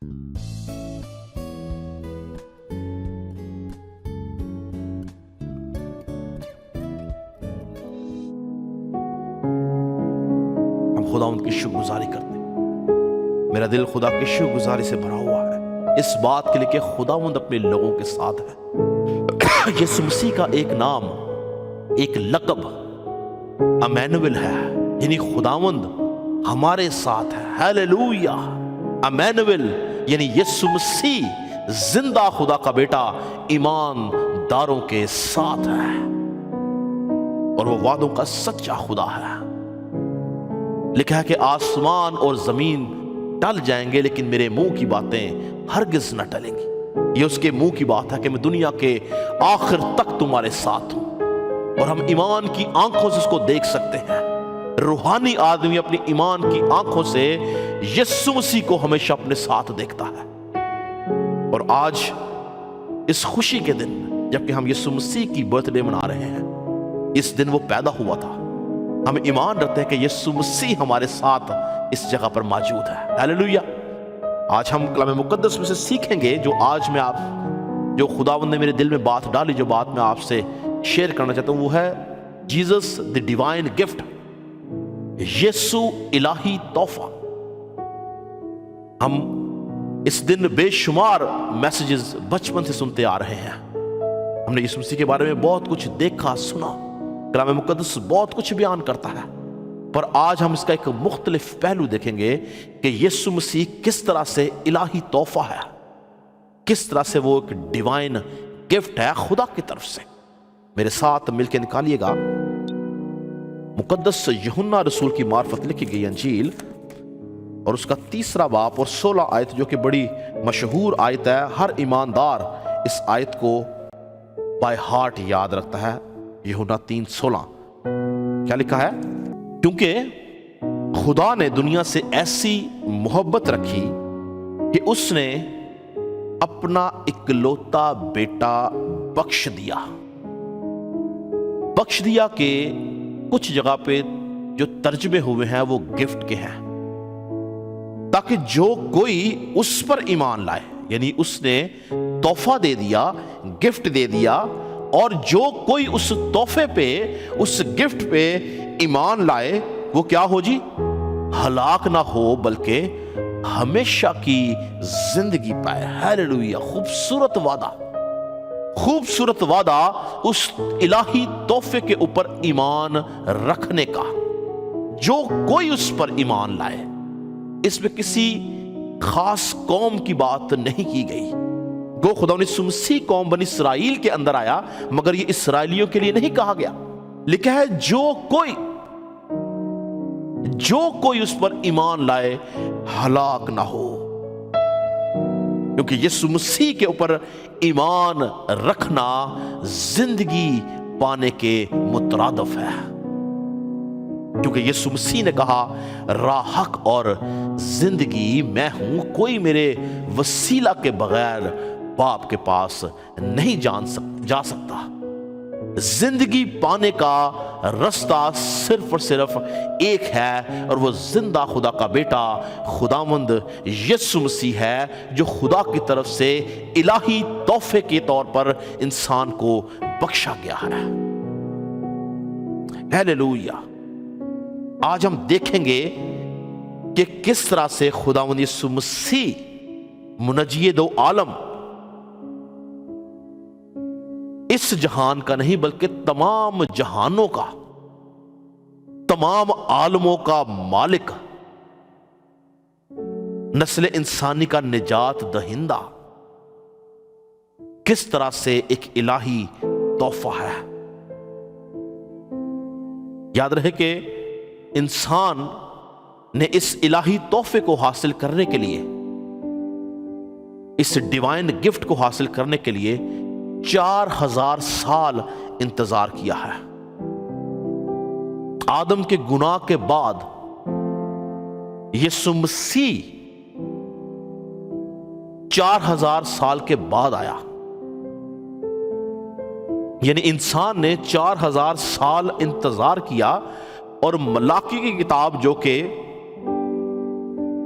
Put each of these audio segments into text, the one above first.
ہم خداوند کی شکرگزاری کرتے ہیں۔ میرا دل خدا کی شکرگزاری سے بھرا ہوا ہے اس بات کے لیے کہ خداوند اپنے لوگوں کے ساتھ ہے۔ یسوع مسیح کا ایک نام، ایک لقب امانویل ہے، یعنی خداوند ہمارے ساتھ ہے۔ ہیلیلویا! امانویل یعنی یسوع مسیح زندہ خدا کا بیٹا ایمانداروں کے ساتھ ہے، اور وہ وعدوں کا سچا خدا ہے۔ لکھا ہے کہ آسمان اور زمین ٹل جائیں گے لیکن میرے منہ کی باتیں ہرگز نہ ٹلیں گی۔ یہ اس کے منہ کی بات ہے کہ میں دنیا کے آخر تک تمہارے ساتھ ہوں، اور ہم ایمان کی آنکھوں سے اس کو دیکھ سکتے ہیں۔ روحانی آدمی اپنی ایمان کی آنکھوں سے یسوع مسیح کو ہمیشہ اپنے ساتھ دیکھتا ہے۔ اور آج اس خوشی کے دن جبکہ ہم یسوع مسیح کی برتھ ڈے منا رہے ہیں، اس دن وہ پیدا ہوا تھا، ہم ایمان رکھتے ہیں کہ یسوع مسیح ہمارے ساتھ اس جگہ پر موجود ہے۔ ہیلیلویا! آج ہم کلام مقدس میں سے سیکھیں گے جو خداوند نے میرے دل میں بات ڈالی، جو بات میں آپ سے شیئر کرنا چاہتا ہوں، وہ ہے جیزس دی ڈیوائن گفٹ، یسوع الہی تحفہ۔ ہم اس دن بے شمار میسیجز بچپن سے سنتے آ رہے ہیں، ہم نے یسوع مسیح کے بارے میں بہت کچھ دیکھا سنا، کلام مقدس بہت کچھ بیان کرتا ہے، پر آج ہم اس کا ایک مختلف پہلو دیکھیں گے کہ یسوع مسیح کس طرح سے الہی تحفہ ہے، کس طرح سے وہ ایک ڈیوائن گفٹ ہے خدا کی طرف سے۔ میرے ساتھ مل کے نکالیے گا مقدس یوحنا رسول کی معرفت لکھی گئی انجیل اور اس کا 3 باب اور 16 آیت، جو کہ بڑی مشہور آیت ہے، ہر ایماندار اس آیت کو بائی ہارٹ یاد رکھتا ہے۔ یوحنا 3:16 کیا لکھا ہے؟ کیونکہ خدا نے دنیا سے ایسی محبت رکھی کہ اس نے اپنا اکلوتا بیٹا بخش دیا کہ کچھ جگہ پہ جو ترجمے ہوئے ہیں وہ گفٹ کے ہیں، تاکہ جو کوئی اس پر ایمان لائے، یعنی اس نے تحفہ دے دیا، گفٹ دے دیا، اور جو کوئی اس تحفے پہ، اس گفٹ پہ ایمان لائے، وہ کیا ہو جی؟ ہلاک نہ ہو بلکہ ہمیشہ کی زندگی پائے۔ ہیلیلویا! خوبصورت وعدہ اس الہی تحفے کے اوپر ایمان رکھنے کا۔ جو کوئی اس پر ایمان لائے، اس میں کسی خاص قوم کی بات نہیں کی گئی۔ گو خدا نے یسوع مسیح قوم بنی اسرائیل کے اندر آیا، مگر یہ اسرائیلیوں کے لیے نہیں کہا گیا۔ لکھا ہے جو کوئی اس پر ایمان لائے ہلاک نہ ہو، کیونکہ یسوع مسیح کے اوپر ایمان رکھنا زندگی پانے کے مترادف ہے، کیونکہ یسوع مسیح نے کہا راہ، حق اور زندگی میں ہوں، کوئی میرے وسیلہ کے بغیر باپ کے پاس نہیں جا سکتا۔ زندگی پانے کا رستہ صرف اور صرف ایک ہے، اور وہ زندہ خدا کا بیٹا خداوند یسوع مسیح ہے، جو خدا کی طرف سے الہی تحفے کے طور پر انسان کو بخشا گیا ہے۔ ہیلیلویا! آج ہم دیکھیں گے کہ کس طرح سے خداوند یسوع مسیح منجی دو عالم، اس جہان کا نہیں بلکہ تمام جہانوں کا، تمام عالموں کا مالک، نسل انسانی کا نجات دہندہ، کس طرح سے ایک الہی تحفہ ہے۔ یاد رہے کہ انسان نے اس الہی تحفے کو حاصل کرنے کے لیے، اس ڈیوائن گفٹ کو حاصل کرنے کے لیے 4000 سال انتظار کیا ہے۔ آدم کے گناہ کے بعد یسوع مسیح 4000 سال کے بعد آیا، یعنی انسان نے 4000 سال انتظار کیا، اور ملاکی کی کتاب جو کہ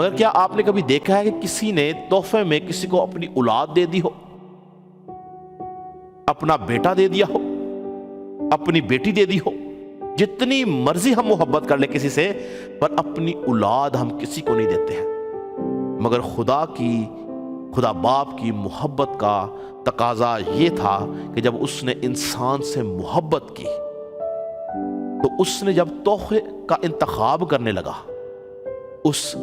مگر کیا آپ نے کبھی دیکھا ہے کہ کسی نے تحفے میں کسی کو اپنی اولاد دے دی ہو، اپنا بیٹا دے دیا ہو، اپنی بیٹی دے دی ہو؟ جتنی مرضی ہم محبت کر لیں کسی سے، پر اپنی اولاد ہم کسی کو نہیں دیتے ہیں۔ مگر خدا باپ کی محبت کا تقاضا یہ تھا کہ جب اس نے انسان سے محبت کی تو اس نے جب تحفے کا انتخاب کرنے لگا، اس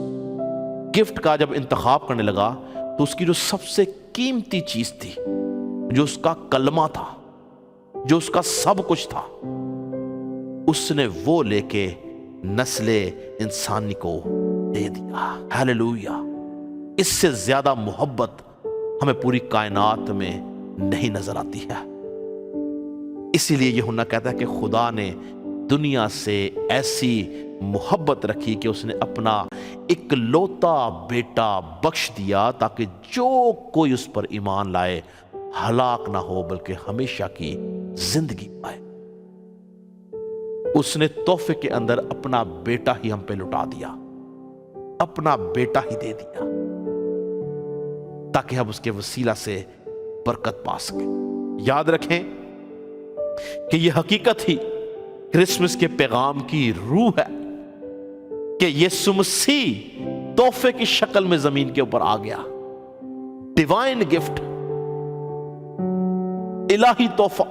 گفٹ کا جب انتخاب کرنے لگا، تو اس کی جو سب سے قیمتی چیز تھی، جو اس کا کلمہ تھا، جو اس کا سب کچھ تھا، اس نے وہ لے کے نسل انسانی کو دے دیا۔ ہیلیلویا! اس سے زیادہ محبت ہمیں پوری کائنات میں نہیں نظر آتی ہے۔ اسی لیے یوحنا کہتا ہے کہ خدا نے دنیا سے ایسی محبت رکھی کہ اس نے اپنا اکلوتا بیٹا بخش دیا تاکہ جو کوئی اس پر ایمان لائے ہلاک نہ ہو بلکہ ہمیشہ کی زندگی پائے۔ اس نے تحفے کے اندر اپنا بیٹا ہی ہم پہ لٹا دیا، اپنا بیٹا ہی دے دیا تاکہ ہم اس کے وسیلہ سے برکت پا سکیں۔ یاد رکھیں کہ یہ حقیقت ہی کرسمس کے پیغام کی روح ہے کہ یسوع مسیح تحفے کی شکل میں زمین کے اوپر آ گیا۔ ڈیوائن گفٹ، الہی تحفہ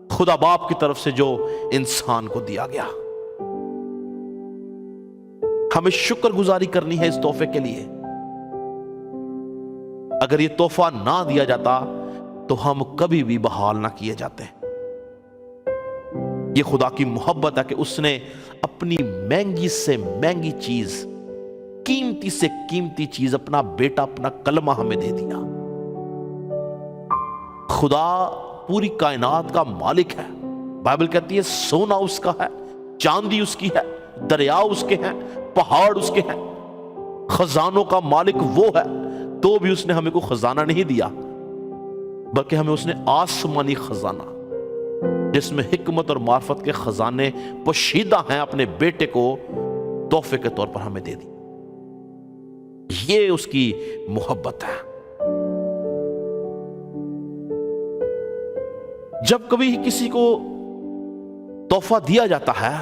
خدا باپ کی طرف سے جو انسان کو دیا گیا۔ ہمیں شکر گزاری کرنی ہے اس تحفے کے لیے۔ اگر یہ تحفہ نہ دیا جاتا تو ہم کبھی بھی بحال نہ کیے جاتے۔ یہ خدا کی محبت ہے کہ اس نے اپنی مہنگی سے مہنگی چیز، قیمتی سے قیمتی چیز، اپنا بیٹا، اپنا کلمہ ہمیں دے دیا۔ خدا پوری کائنات کا مالک ہے۔ بائبل کہتی ہے سونا اس کا ہے، چاندی اس کی ہے، دریا اس کے ہیں، پہاڑ اس کے ہیں۔ خزانوں کا مالک وہ ہے، تو بھی اس نے ہمیں کوئی خزانہ نہیں دیا، بلکہ ہمیں اس نے آسمانی خزانہ، جس میں حکمت اور معرفت کے خزانے پوشیدہ ہیں، اپنے بیٹے کو تحفے کے طور پر ہمیں دے دی۔ یہ اس کی محبت ہے۔ جب کبھی کسی کو تحفہ دیا جاتا ہے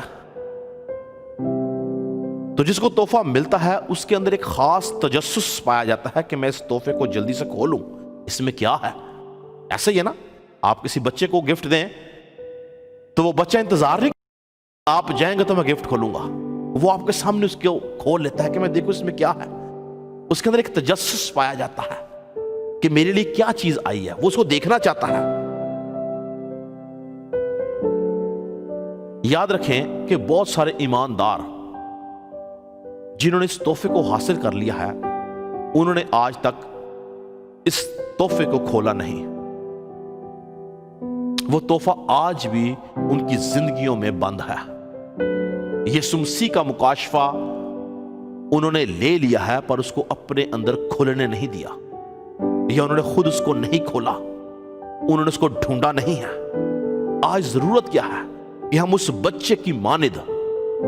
تو جس کو تحفہ ملتا ہے اس کے اندر ایک خاص تجسس پایا جاتا ہے کہ میں اس تحفے کو جلدی سے کھولوں، اس میں کیا ہے۔ ایسا ہی ہے نا، آپ کسی بچے کو گفٹ دیں تو وہ بچہ انتظار نہیں، آپ جائیں گے تو میں گفٹ کھولوں گا، وہ آپ کے سامنے اس کو کھول لیتا ہے کہ میں دیکھوں اس میں کیا ہے۔ اس کے اندر ایک تجسس پایا جاتا ہے کہ میرے لیے کیا چیز آئی ہے، وہ اس کو دیکھنا چاہتا ہے۔ یاد رکھیں کہ بہت سارے ایماندار جنہوں نے اس تحفے کو حاصل کر لیا ہے، انہوں نے آج تک اس تحفے کو کھولا نہیں۔ وہ تحفہ آج بھی ان کی زندگیوں میں بند ہے۔ یسوع مسیح کا مکاشفہ انہوں نے لے لیا ہے، پر اس کو اپنے اندر کھولنے نہیں دیا، یا انہوں نے خود اس کو نہیں کھولا، انہوں نے اس کو ڈھونڈا نہیں ہے۔ آج ضرورت کیا ہے کہ ہم اس بچے کی مانند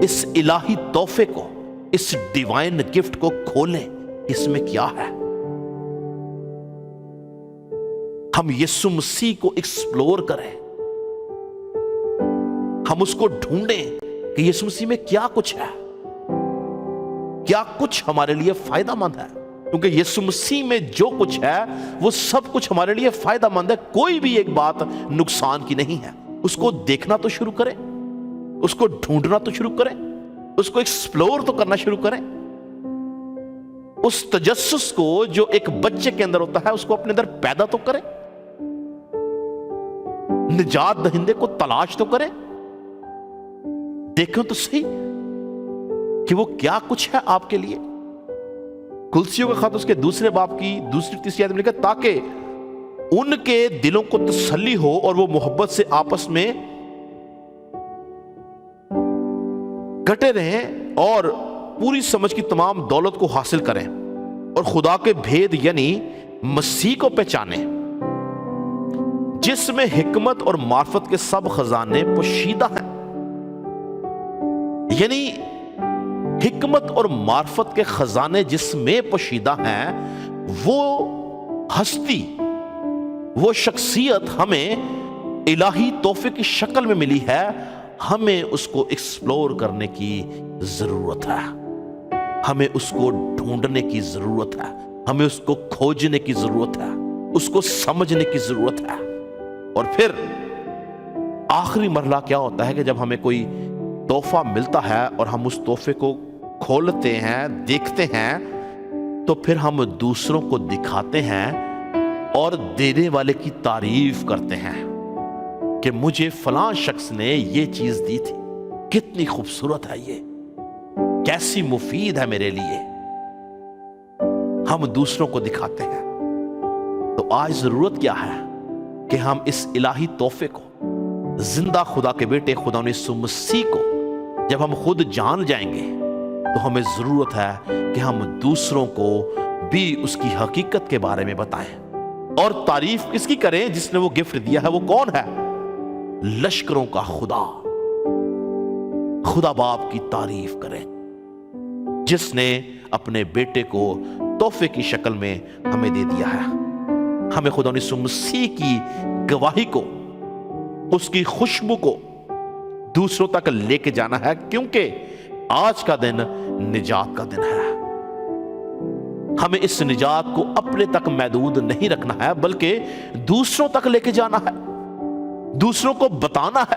اس الہی تحفے کو، اس ڈیوائن گفٹ کو کھولیں، اس میں کیا ہے۔ ہم یسوع مسیح کو ایکسپلور کریں، ہم اس کو ڈھونڈیں کہ یسوع مسیح میں کیا کچھ ہے، کیا کچھ ہمارے لیے فائدہ مند ہے، کیونکہ یسوع مسیح میں جو کچھ ہے وہ سب کچھ ہمارے لیے فائدہ مند ہے۔ کوئی بھی ایک بات نقصان کی نہیں ہے۔ اس کو دیکھنا تو شروع کریں، اس کو ڈھونڈنا تو شروع کریں، اس کو ایکسپلور تو کرنا شروع کریں۔ اس تجسس کو جو ایک بچے کے اندر ہوتا ہے اس کو اپنے اندر پیدا تو کریں، نجات دہندے کو تلاش تو کریں، دیکھیں تو صحیح کہ وہ کیا کچھ ہے آپ کے لیے۔ کلسیوں کے خط اس کے دوسرے باب کی دوسری تیسری آیت میں لکھا، تاکہ ان کے دلوں کو تسلی ہو اور وہ محبت سے آپس میں کٹے رہیں اور پوری سمجھ کی تمام دولت کو حاصل کریں اور خدا کے بھید یعنی مسیح کو پہچانیں، جس میں حکمت اور معرفت کے سب خزانے پوشیدہ ہیں۔ یعنی حکمت اور معرفت کے خزانے جس میں پوشیدہ ہیں، وہ ہستی، وہ شخصیت ہمیں الہی تحفے کی شکل میں ملی ہے۔ ہمیں اس کو ایکسپلور کرنے کی ضرورت ہے، ہمیں اس کو ڈھونڈنے کی ضرورت ہے، ہمیں اس کو کھوجنے کی ضرورت ہے، اس کو سمجھنے کی ضرورت ہے۔ اور پھر آخری مرحلہ کیا ہوتا ہے کہ جب ہمیں کوئی تحفہ ملتا ہے اور ہم اس تحفے کو کھولتے ہیں، دیکھتے ہیں، تو پھر ہم دوسروں کو دکھاتے ہیں اور دینے والے کی تعریف کرتے ہیں کہ مجھے فلاں شخص نے یہ چیز دی تھی، کتنی خوبصورت ہے، یہ کیسی مفید ہے میرے لیے۔ ہم دوسروں کو دکھاتے ہیں۔ تو آج ضرورت کیا ہے کہ ہم اس الہی تحفے کو، زندہ خدا کے بیٹے خدا یسوع مسیح کو جب ہم خود جان جائیں گے تو ہمیں ضرورت ہے کہ ہم دوسروں کو بھی اس کی حقیقت کے بارے میں بتائیں۔ اور تعریف کس کی کریں؟ جس نے وہ گفٹ دیا ہے وہ کون ہے؟ لشکروں کا خدا، خدا باپ کی تعریف کریں جس نے اپنے بیٹے کو تحفے کی شکل میں ہمیں دے دیا ہے۔ ہمیں خدا یسوع مسیح کی گواہی کو، اس کی خوشبو کو دوسروں تک لے کے جانا ہے، کیونکہ آج کا دن نجات کا دن ہے۔ ہمیں اس نجات کو اپنے تک محدود نہیں رکھنا ہے، بلکہ دوسروں تک لے کے جانا ہے، دوسروں کو بتانا ہے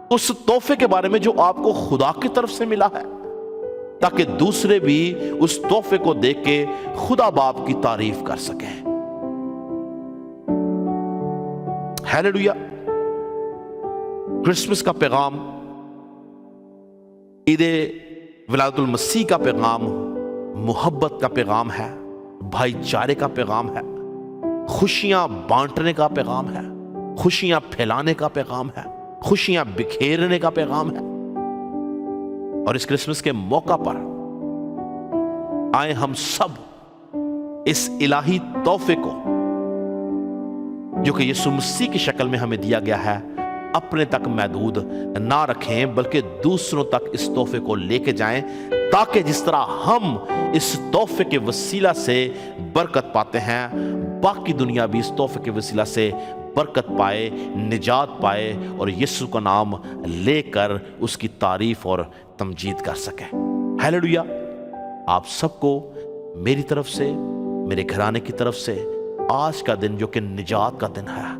اس تحفے کے بارے میں جو آپ کو خدا کی طرف سے ملا ہے، تاکہ دوسرے بھی اس تحفے کو دیکھ کے خدا باپ کی تعریف کر سکیں۔ ہیلیلویا۔ کرسمس کا پیغام، عید ولادت المسیح کا پیغام محبت کا پیغام ہے، بھائی چارے کا پیغام ہے، خوشیاں بانٹنے کا پیغام ہے، خوشیاں پھیلانے کا پیغام ہے، خوشیاں بکھیرنے کا پیغام ہے۔ اور اس کرسمس کے موقع پر آئے ہم سب اس الہی تحفے کو جو کہ یسوع مسیح کی شکل میں ہمیں دیا گیا ہے اپنے تک محدود نہ رکھیں، بلکہ دوسروں تک اس تحفے کو لے کے جائیں، تاکہ جس طرح ہم اس تحفے کے وسیلہ سے برکت پاتے ہیں، باقی دنیا بھی اس تحفے کے وسیلہ سے برکت پائے، نجات پائے اور یسوع کا نام لے کر اس کی تعریف اور تمجید کر سکے۔ ہیلیلویا۔ آپ سب کو میری طرف سے، میرے گھرانے کی طرف سے آج کا دن جو کہ نجات کا دن ہے،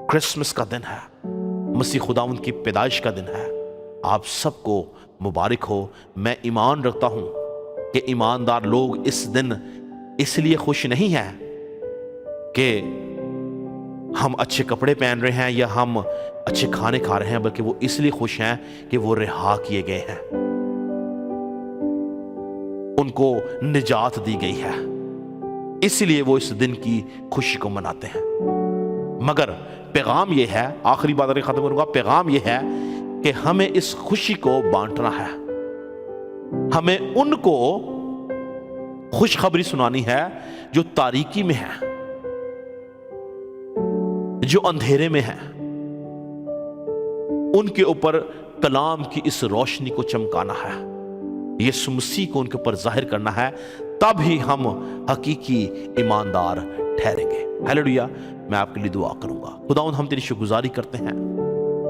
کرسمس کا دن ہے، مسیح خداوند کی پیدائش کا دن ہے، آپ سب کو مبارک ہو۔ میں ایمان رکھتا ہوں کہ ایماندار لوگ اس دن اس لیے خوش نہیں ہیں کہ ہم اچھے کپڑے پہن رہے ہیں یا ہم اچھے کھانے کھا رہے ہیں، بلکہ وہ اس لیے خوش ہیں کہ وہ رہا کیے گئے ہیں، ان کو نجات دی گئی ہے، اس لیے وہ اس دن کی خوشی کو مناتے ہیں۔ مگر پیغام یہ ہے، آخری بات ختم کروں گا، پیغام یہ ہے کہ ہمیں اس خوشی کو بانٹنا ہے، ہمیں ان کو خوشخبری سنانی ہے جو تاریکی میں ہے، جو اندھیرے میں ہے، ان کے اوپر کلام کی اس روشنی کو چمکانا ہے، یسوع مسیح کو ان کے اوپر ظاہر کرنا ہے، تب ہی ہم حقیقی ایماندار ٹھہریں گے۔ ہیلیلویا۔ میں آپ کے لیے دعا کروں گا۔ خداوند ہم تیری شکرگزاری کرتے ہیں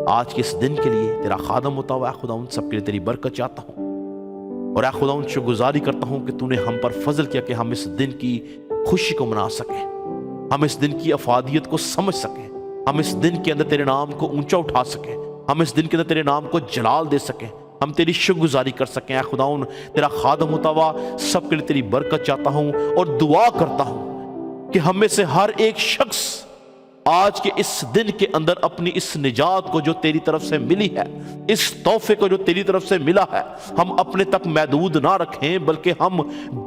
آج کے اس دن کے لیے، تیرا خادم ہوتا ہوا خداوند سب کے لیے تیری برکت چاہتا ہوں، اور اے خداوند شکرگزاری کرتا ہوں کہ تو نے ہم پر فضل کیا کہ ہم اس دن کی خوشی کو منا سکیں، ہم اس دن کی افادیت کو سمجھ سکیں، ہم اس دن کے اندر تیرے نام کو اونچا اٹھا سکیں، ہم اس دن کے اندر تیرے نام کو جلال دے سکیں، ہم تیری شکرگزاری کر سکیں۔ اے خداوند تیرا خادم ہوتا ہوا سب کے لیے تیری برکت چاہتا ہوں اور دعا کرتا ہوں کہ ہم میں سے ہر ایک شخص آج کے اس دن کے اندر اپنی اس نجات کو جو تیری طرف سے ملی ہے، اس تحفے کو جو تیری طرف سے ملا ہے، ہم اپنے تک محدود نہ رکھیں، بلکہ ہم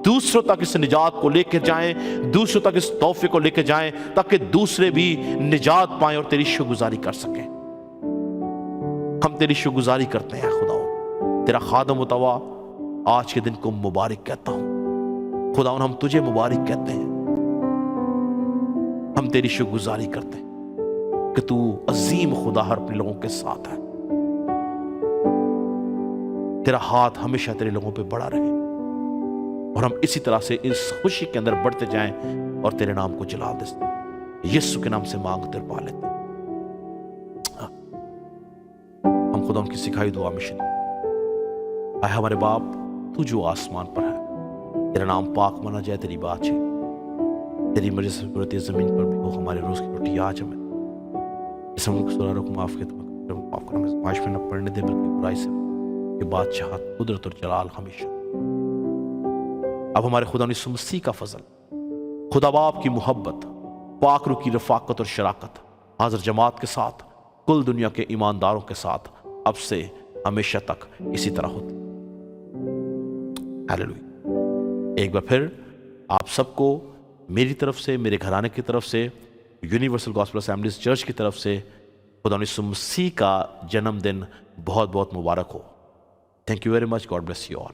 دوسروں تک اس نجات کو لے کے جائیں، دوسروں تک اس تحفے کو لے کے جائیں، تاکہ دوسرے بھی نجات پائیں اور تیری شکرگزاری کر سکیں۔ ہم تیری شکرگزاری کرتے ہیں خداوند، تیرا خادم ہوتا ہوا آج کے دن کو مبارک کہتا ہوں۔ خداوند ہم تجھے مبارک کہتے ہیں، ہم تیری شکرگزاری کرتے ہیں کہ تو عظیم خدا ہر اپنے لوگوں کے ساتھ ہے۔ تیرا ہاتھ ہمیشہ تیرے لوگوں پہ بڑا رہے اور ہم اسی طرح سے اس خوشی کے اندر بڑھتے جائیں اور تیرے نام کو جلال دے. یسوع کے نام سے مانگتے اور پا لیتے. ہم خدا ان کی سکھائی دعا میں شریک. اے ہمارے باپ تو جو آسمان پر ہے، تیرا نام پاک مانا جائے، تیری بات ہے، تیری مرضی سے پورتی زمین پر بھی ہو. ہمارے روز کی روٹی آج ہمیں اس ملک سنا رکھ معاف کے معاف کرنا، آزمائش میں نہ پڑنے دے بلکہ برائی سے کہ بادشاہت، قدرت اور جلال ہمیشہ. اب ہمارے خدا یسوع مسیح کا فضل، خدا باپ کی محبت، پاک روح کی رفاقت اور شراکت حاضر جماعت کے ساتھ کل دنیا کے ایمانداروں کے ساتھ اب سے ہمیشہ تک اسی طرح ہوتی. ہیلیلویا. ایک بار پھر آپ سب کو میری طرف سے، میرے گھرانے کی طرف سے، یونیورسل گاسپل اسمبلیز چرچ کی طرف سے خدا یسوع مسیح کا جنم دن بہت بہت مبارک ہو. Thank you very much. God bless you all.